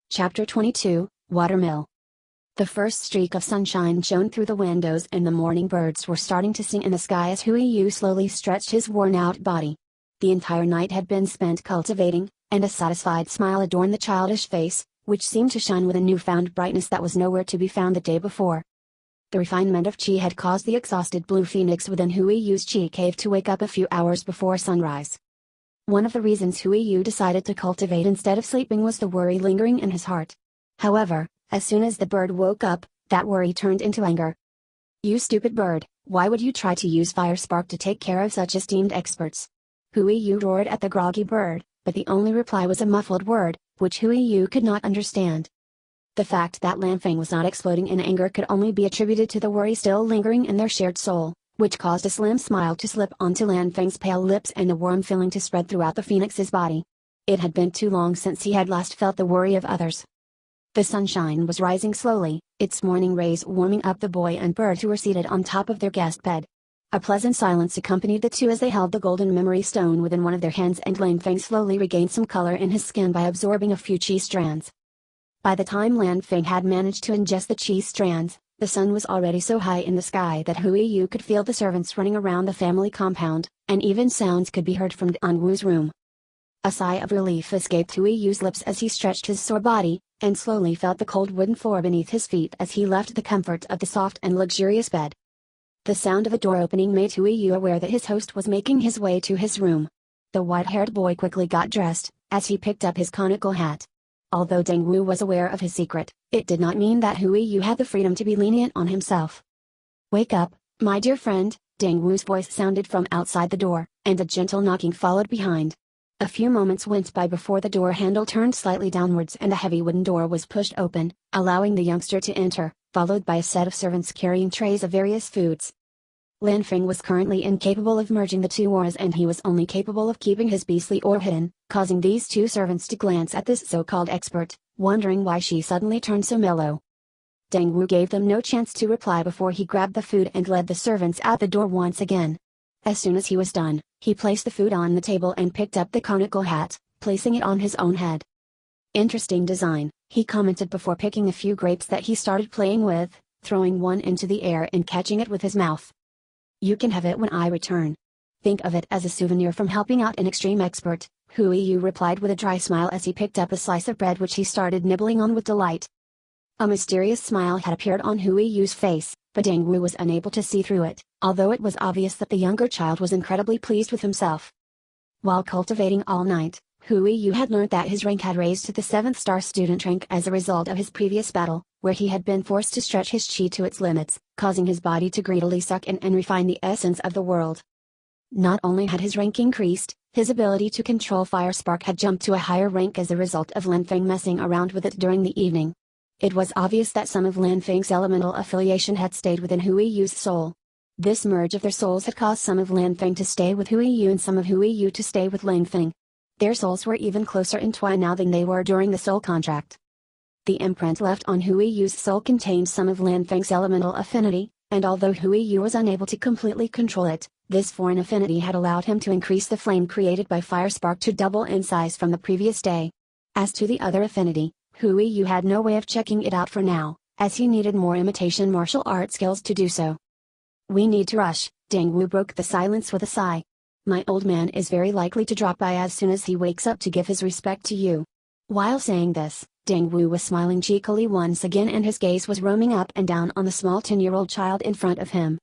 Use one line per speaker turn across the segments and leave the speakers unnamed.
Chapter 22, Watermill. The first streak of sunshine shone through the windows and the morning birds were starting to sing in the sky as Yu slowly stretched his worn-out body. The entire night had been spent cultivating, and a satisfied smile adorned the childish face, which seemed to shine with a newfound brightness that was nowhere to be found the day before. The refinement of chi had caused the exhausted blue phoenix within Yu's chi cave to wake up a few hours before sunrise. One of the reasons Yu decided to cultivate instead of sleeping was the worry lingering in his heart. However, as soon as the bird woke up, that worry turned into anger. "You stupid bird, why would you try to use fire spark to take care of such esteemed experts?" Yu roared at the groggy bird, but the only reply was a muffled word, which Yu could not understand. The fact that Lanfeng was not exploding in anger could only be attributed to the worry still lingering in their shared soul, which caused a slim smile to slip onto Lanfeng's pale lips and a warm feeling to spread throughout the phoenix's body. It had been too long since he had last felt the worry of others. The sunshine was rising slowly, its morning rays warming up the boy and bird who were seated on top of their guest bed. A pleasant silence accompanied the two as they held the golden memory stone within one of their hands, and Lanfeng slowly regained some color in his skin by absorbing a few chi strands. By the time Lanfeng had managed to ingest the chi strands, the sun was already so high in the sky that Yu could feel the servants running around the family compound, and even sounds could be heard from Danwu's room. A sigh of relief escaped Yu's lips as he stretched his sore body, and slowly felt the cold wooden floor beneath his feet as he left the comfort of the soft and luxurious bed. The sound of a door opening made Yu aware that his host was making his way to his room. The white-haired boy quickly got dressed, as he picked up his conical hat. Although Dangwu was aware of his secret, it did not mean that Yu had the freedom to be lenient on himself. "Wake up, my dear friend," Dangwu's voice sounded from outside the door, and a gentle knocking followed behind. A few moments went by before the door handle turned slightly downwards and a heavy wooden door was pushed open, allowing the youngster to enter, followed by a set of servants carrying trays of various foods. Lanfeng was currently incapable of merging the two auras, and he was only capable of keeping his beastly aura hidden, causing these two servants to glance at this so-called expert, wondering why she suddenly turned so mellow. Dangwu gave them no chance to reply before he grabbed the food and led the servants out the door once again. As soon as he was done, he placed the food on the table and picked up the conical hat, placing it on his own head. "Interesting design," he commented before picking a few grapes that he started playing with, throwing one into the air and catching it with his mouth. "You can have it when I return. Think of it as a souvenir from helping out an extreme expert," Yu replied with a dry smile as he picked up a slice of bread which he started nibbling on with delight. A mysterious smile had appeared on Yu's face, but Dangwu was unable to see through it, although it was obvious that the younger child was incredibly pleased with himself. While cultivating all night, Yu had learned that his rank had raised to the 7th star student rank as a result of his previous battle, where he had been forced to stretch his chi to its limits, causing his body to greedily suck in and refine the essence of the world. Not only had his rank increased, his ability to control fire spark had jumped to a higher rank as a result of Lanfeng messing around with it during the evening. It was obvious that some of Lanfeng's elemental affiliation had stayed within Yu's soul. This merge of their souls had caused some of Lanfeng to stay with Yu and some of Yu to stay with Lanfeng. Their souls were even closer entwined now than they were during the soul contract. The imprint left on Yu's soul contained some of Lanfeng's elemental affinity, and although Yu was unable to completely control it, this foreign affinity had allowed him to increase the flame created by fire spark to double in size from the previous day. As to the other affinity, Yu had no way of checking it out for now, as he needed more imitation martial art skills to do so. "We need to rush," Dangwu broke the silence with a sigh. "My old man is very likely to drop by as soon as he wakes up to give his respect to you." While saying this, Dangwu was smiling cheekily once again, and his gaze was roaming up and down on the small 10-year-old child in front of him.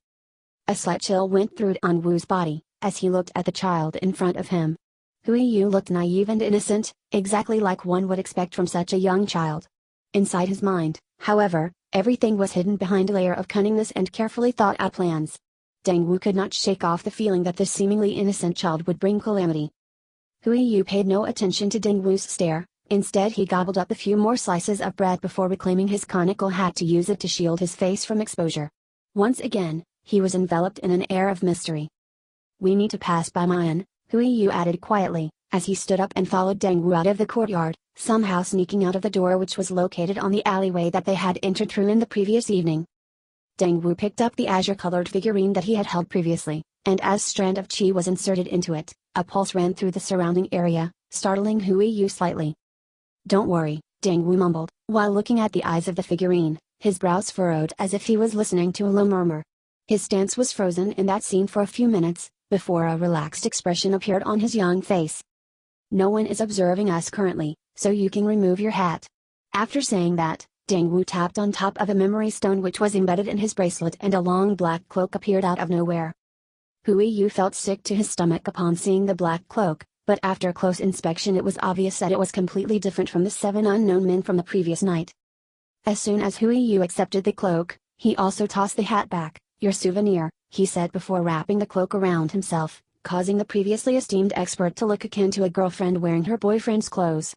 A slight chill went through Danwu's body, as he looked at the child in front of him. Yu looked naive and innocent, exactly like one would expect from such a young child. Inside his mind, however, everything was hidden behind a layer of cunningness and carefully thought-out plans. Dangwu could not shake off the feeling that this seemingly innocent child would bring calamity. Yu paid no attention to Dangwu's stare. Instead, he gobbled up a few more slices of bread before reclaiming his conical hat to use it to shield his face from exposure. Once again, he was enveloped in an air of mystery. "We need to pass by mine," Yu added quietly, as he stood up and followed Dangwu out of the courtyard, somehow sneaking out of the door which was located on the alleyway that they had entered through in the previous evening. Dangwu picked up the azure-colored figurine that he had held previously, and as strand of chi was inserted into it, a pulse ran through the surrounding area, startling Yu slightly. "Don't worry, Dang Wu mumbled, while looking at the eyes of the figurine, his brows furrowed as if he was listening to a low murmur. His stance was frozen in that scene for a few minutes, before a relaxed expression appeared on his young face. No one is observing us currently, so you can remove your hat. After saying that, Dang Wu tapped on top of a memory stone which was embedded in his bracelet, and a long black cloak appeared out of nowhere. Hui Yu felt sick to his stomach upon seeing the black cloak, but after close inspection it was obvious that it was completely different from the 7 unknown men from the previous night. As soon as Hui Yu accepted the cloak, he also tossed the hat back. Your souvenir, he said before wrapping the cloak around himself, causing the previously esteemed expert to look akin to a girlfriend wearing her boyfriend's clothes.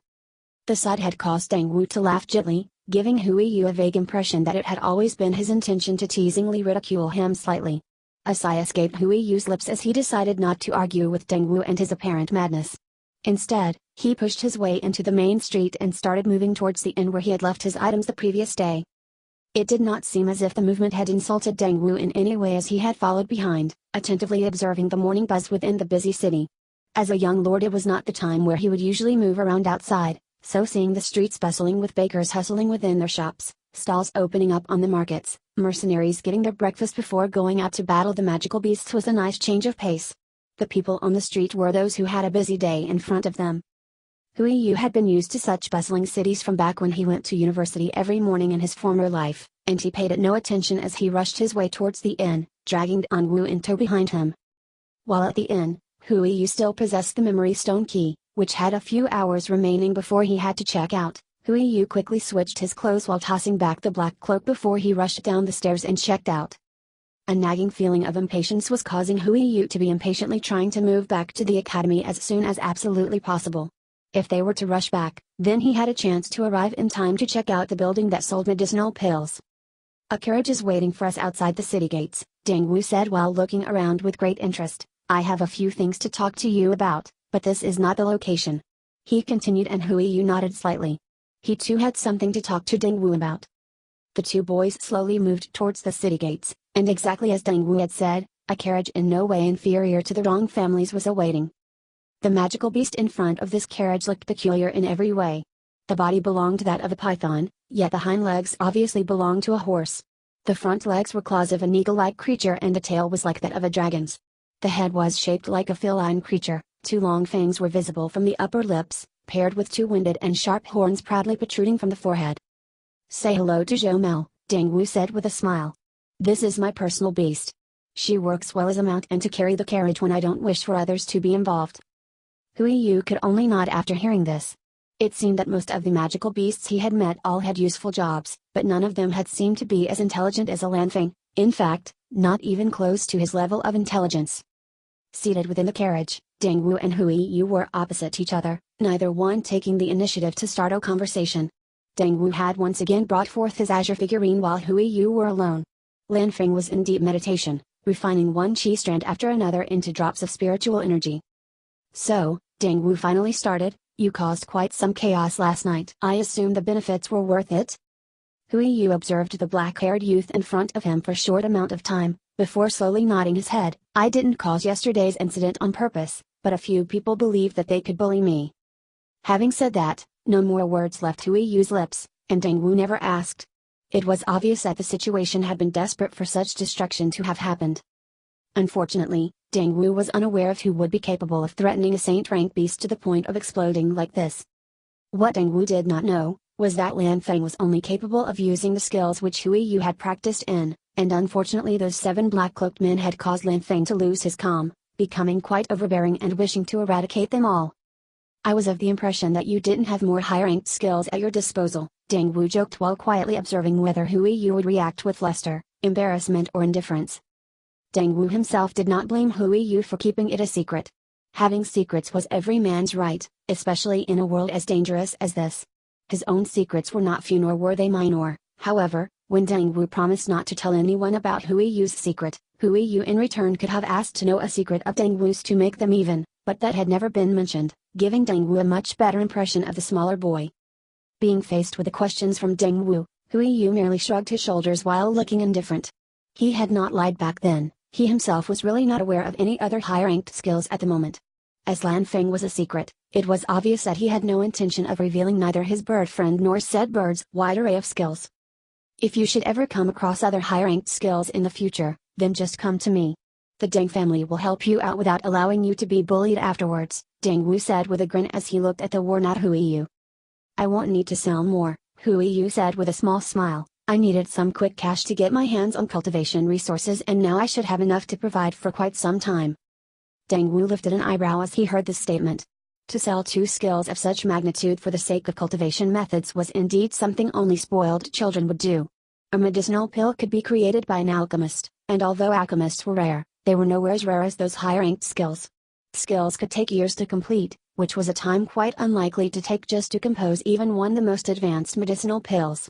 The sight had caused Dang Wu to laugh gently, giving Hui Yu a vague impression that it had always been his intention to teasingly ridicule him slightly. A sigh escaped Hui Yu's lips as he decided not to argue with Dang Wu and his apparent madness. Instead, he pushed his way into the main street and started moving towards the inn where he had left his items the previous day. It did not seem as if the movement had insulted Dang Wu in any way, as he had followed behind, attentively observing the morning buzz within the busy city. As a young lord, it was not the time where he would usually move around outside, so seeing the streets bustling with bakers hustling within their shops, stalls opening up on the markets, mercenaries getting their breakfast before going out to battle the magical beasts was a nice change of pace. The people on the street were those who had a busy day in front of them. Hui Yu had been used to such bustling cities from back when he went to university every morning in his former life, and he paid it no attention as he rushed his way towards the inn, dragging Dang Wu in tow behind him. While at the inn, Hui Yu still possessed the memory stone key, which had a few hours remaining before he had to check out. Hui Yu quickly switched his clothes while tossing back the black cloak before he rushed down the stairs and checked out. A nagging feeling of impatience was causing Hui Yu to be impatiently trying to move back to the academy as soon as absolutely possible. If they were to rush back, then he had a chance to arrive in time to check out the building that sold medicinal pills. A carriage is waiting for us outside the city gates, Dang Wu said while looking around with great interest. I have a few things to talk to you about, but this is not the location. He continued, and Hui Yu nodded slightly. He too had something to talk to Dang Wu about. The two boys slowly moved towards the city gates, and exactly as Dang Wu had said, a carriage in no way inferior to the Rong families was awaiting. The magical beast in front of this carriage looked peculiar in every way. The body belonged to that of a python, yet the hind legs obviously belonged to a horse. The front legs were claws of an eagle-like creature and the tail was like that of a dragon's. The head was shaped like a feline creature, 2 long fangs were visible from the upper lips, paired with 2 winded and sharp horns proudly protruding from the forehead. Say hello to Zhou Mel, Dang Wu said with a smile. This is my personal beast. She works well as a mount and to carry the carriage when I don't wish for others to be involved. Hui Yu could only nod after hearing this. It seemed that most of the magical beasts he had met all had useful jobs, but none of them had seemed to be as intelligent as a Lanfeng, in fact, not even close to his level of intelligence. Seated within the carriage, Dang Wu and Hui Yu were opposite each other, neither one taking the initiative to start a conversation. Dang Wu had once again brought forth his azure figurine while Hui Yu were alone. Lanfeng was in deep meditation, refining one chi strand after another into drops of spiritual energy. So, Dang Wu finally started, you caused quite some chaos last night. I assume the benefits were worth it? Hui Yu observed the black-haired youth in front of him for a short amount of time, before slowly nodding his head. I didn't cause yesterday's incident on purpose, but a few people believed that they could bully me. Having said that, no more words left Hui Yu's lips, and Dang Wu never asked. It was obvious that the situation had been desperate for such destruction to have happened. Unfortunately, Dang Wu was unaware of who would be capable of threatening a saint-rank beast to the point of exploding like this. What Dang Wu did not know, was that Lanfeng was only capable of using the skills which Hui Yu had practiced in, and unfortunately those 7 black-cloaked men had caused Lanfeng to lose his calm, becoming quite overbearing and wishing to eradicate them all. I was of the impression that you didn't have more high-ranked skills at your disposal, Dang Wu joked while quietly observing whether Hui Yu would react with luster, embarrassment or indifference. Dang Wu himself did not blame Hui Yu for keeping it a secret. Having secrets was every man's right, especially in a world as dangerous as this. His own secrets were not few nor were they minor. However, when Dang Wu promised not to tell anyone about Hui Yu's secret, Hui Yu in return could have asked to know a secret of Dang Wu's to make them even, but that had never been mentioned, giving Dang Wu a much better impression of the smaller boy. Being faced with the questions from Dang Wu, Hui Yu merely shrugged his shoulders while looking indifferent. He had not lied back then. He himself was really not aware of any other high-ranked skills at the moment. As Lan Feng was a secret, it was obvious that he had no intention of revealing neither his bird friend nor said bird's wide array of skills. If you should ever come across other high-ranked skills in the future, then just come to me. The Deng family will help you out without allowing you to be bullied afterwards, Deng Wu said with a grin as he looked at the worn-out Huiyu. I won't need to sell more, Huiyu said with a small smile. I needed some quick cash to get my hands on cultivation resources and now I should have enough to provide for quite some time. Deng Wu lifted an eyebrow as he heard this statement. To sell two skills of such magnitude for the sake of cultivation methods was indeed something only spoiled children would do. A medicinal pill could be created by an alchemist, and although alchemists were rare, they were nowhere as rare as those high-ranked skills. Skills could take years to complete, which was a time quite unlikely to take just to compose even one of the most advanced medicinal pills.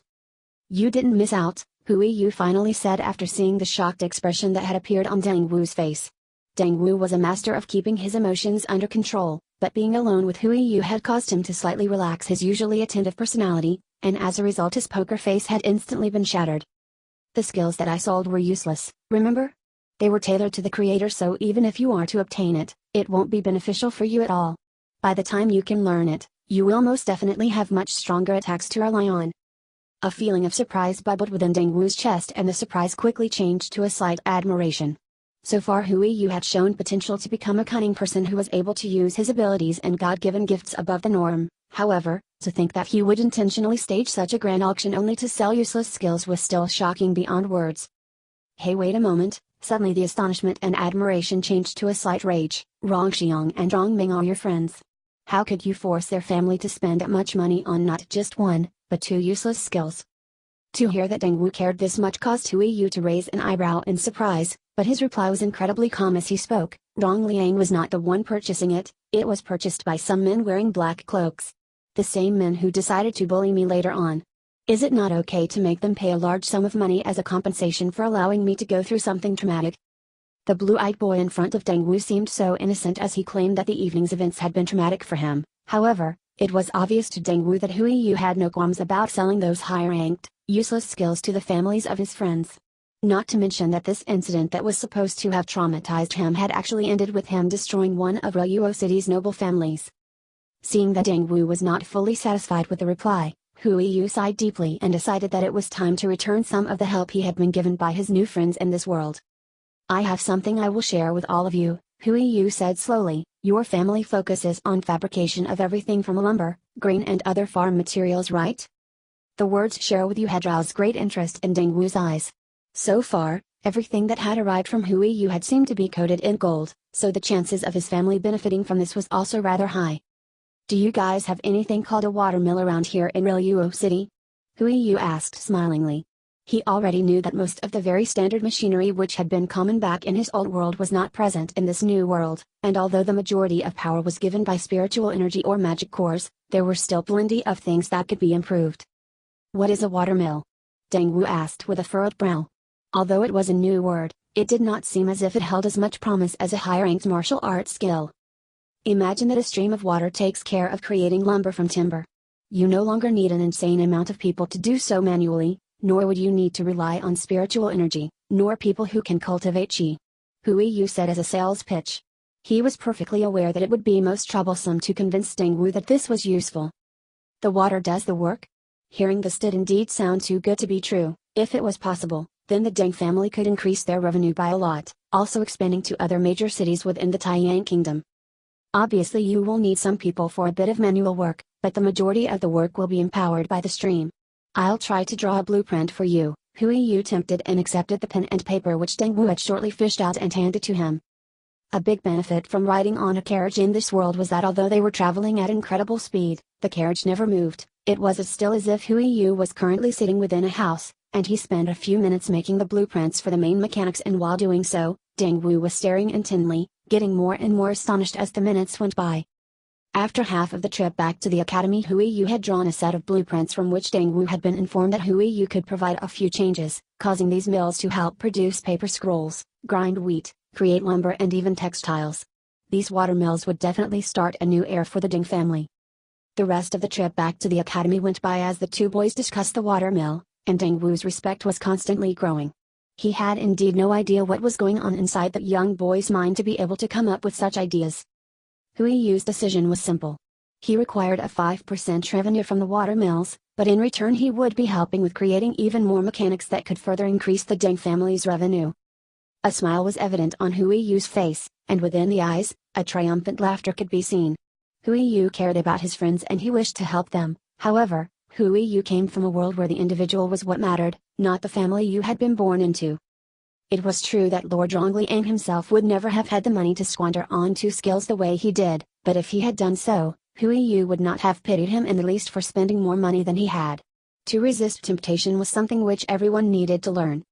You didn't miss out, Huiyu finally said after seeing the shocked expression that had appeared on Deng Wu's face. Deng Wu was a master of keeping his emotions under control, but being alone with Huiyu had caused him to slightly relax his usually attentive personality, and as a result his poker face had instantly been shattered. The skills that I sold were useless, remember? They were tailored to the creator, so even if you are to obtain it, it won't be beneficial for you at all. By the time you can learn it, you will most definitely have much stronger attacks to rely on. A feeling of surprise bubbled within Deng Wu's chest and the surprise quickly changed to a slight admiration. So far Huiyu had shown potential to become a cunning person who was able to use his abilities and God-given gifts above the norm. However, to think that he would intentionally stage such a grand auction only to sell useless skills was still shocking beyond words. Hey, wait a moment. Suddenly the astonishment and admiration changed to a slight rage. Rongxiang and Rongming are your friends. How could you force their family to spend that much money on not just one, but two useless skills? To hear that Deng Wu cared this much caused Huiyu to raise an eyebrow in surprise, but his reply was incredibly calm as he spoke. Rong Liang was not the one purchasing it, it was purchased by some men wearing black cloaks. The same men who decided to bully me later on. Is it not okay to make them pay a large sum of money as a compensation for allowing me to go through something traumatic? The blue-eyed boy in front of Deng Wu seemed so innocent as he claimed that the evening's events had been traumatic for him. However, it was obvious to Deng Wu that Huiyu had no qualms about selling those high-ranked, useless skills to the families of his friends. Not to mention that this incident that was supposed to have traumatized him had actually ended with him destroying one of Ruo City's noble families. Seeing that Deng Wu was not fully satisfied with the reply, Huiyu sighed deeply and decided that it was time to return some of the help he had been given by his new friends in this world. I have something I will share with all of you, Huiyu said slowly. Your family focuses on fabrication of everything from lumber, grain and other farm materials, right? The words share with you had roused great interest in Deng Wu's eyes. So far, everything that had arrived from Huiyu had seemed to be coated in gold, so the chances of his family benefiting from this was also rather high. Do you guys have anything called a watermill around here in Ruo City? Huiyu asked smilingly. He already knew that most of the very standard machinery which had been common back in his old world was not present in this new world, and although the majority of power was given by spiritual energy or magic cores, there were still plenty of things that could be improved. What is a watermill? Deng Wu asked with a furrowed brow. Although it was a new word, it did not seem as if it held as much promise as a high-ranked martial arts skill. Imagine that a stream of water takes care of creating lumber from timber. You no longer need an insane amount of people to do so manually, nor would you need to rely on spiritual energy, nor people who can cultivate qi. Huiyu said as a sales pitch. He was perfectly aware that it would be most troublesome to convince Deng Wu that this was useful. The water does the work? Hearing this did indeed sound too good to be true. If it was possible, then the Deng family could increase their revenue by a lot, also expanding to other major cities within the Taiyang kingdom. Obviously you will need some people for a bit of manual work, but the majority of the work will be empowered by the stream. I'll try to draw a blueprint for you. Huiyu tempted and accepted the pen and paper which Deng Wu had shortly fished out and handed to him. A big benefit from riding on a carriage in this world was that although they were traveling at incredible speed, the carriage never moved. It was as still as if Huiyu was currently sitting within a house, and he spent a few minutes making the blueprints for the main mechanics, and while doing so, Deng Wu was staring intently, getting more and more astonished as the minutes went by. After half of the trip back to the academy, Huiyu had drawn a set of blueprints from which Deng Wu had been informed that Huiyu could provide a few changes, causing these mills to help produce paper scrolls, grind wheat, create lumber and even textiles. These watermills would definitely start a new era for the Deng family. The rest of the trip back to the academy went by as the two boys discussed the watermill, and Deng Wu's respect was constantly growing. He had indeed no idea what was going on inside that young boy's mind to be able to come up with such ideas. Hui Yu's decision was simple. He required a 5% revenue from the water mills, but in return he would be helping with creating even more mechanics that could further increase the Deng family's revenue. A smile was evident on Hui Yu's face, and within the eyes, a triumphant laughter could be seen. Hui Yu cared about his friends and he wished to help them. However, Hui Yu came from a world where the individual was what mattered, not the family you had been born into. It was true that Lord Zhongliang himself would never have had the money to squander on two skills the way he did, but if he had done so, Hui Yu would not have pitied him in the least for spending more money than he had. To resist temptation was something which everyone needed to learn.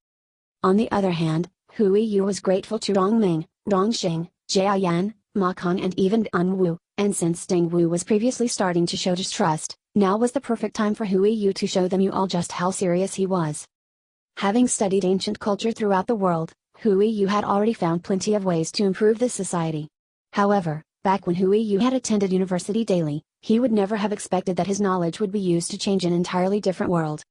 On the other hand, Hui Yu was grateful to Rongming, Rongxing, Jiayan, Ma Kong and even Deng Wu, and since Deng Wu was previously starting to show distrust, now was the perfect time for Hui Yu to show them all just how serious he was. Having studied ancient culture throughout the world, Hui Yu had already found plenty of ways to improve this society. However, back when Hui Yu had attended university daily, he would never have expected that his knowledge would be used to change an entirely different world.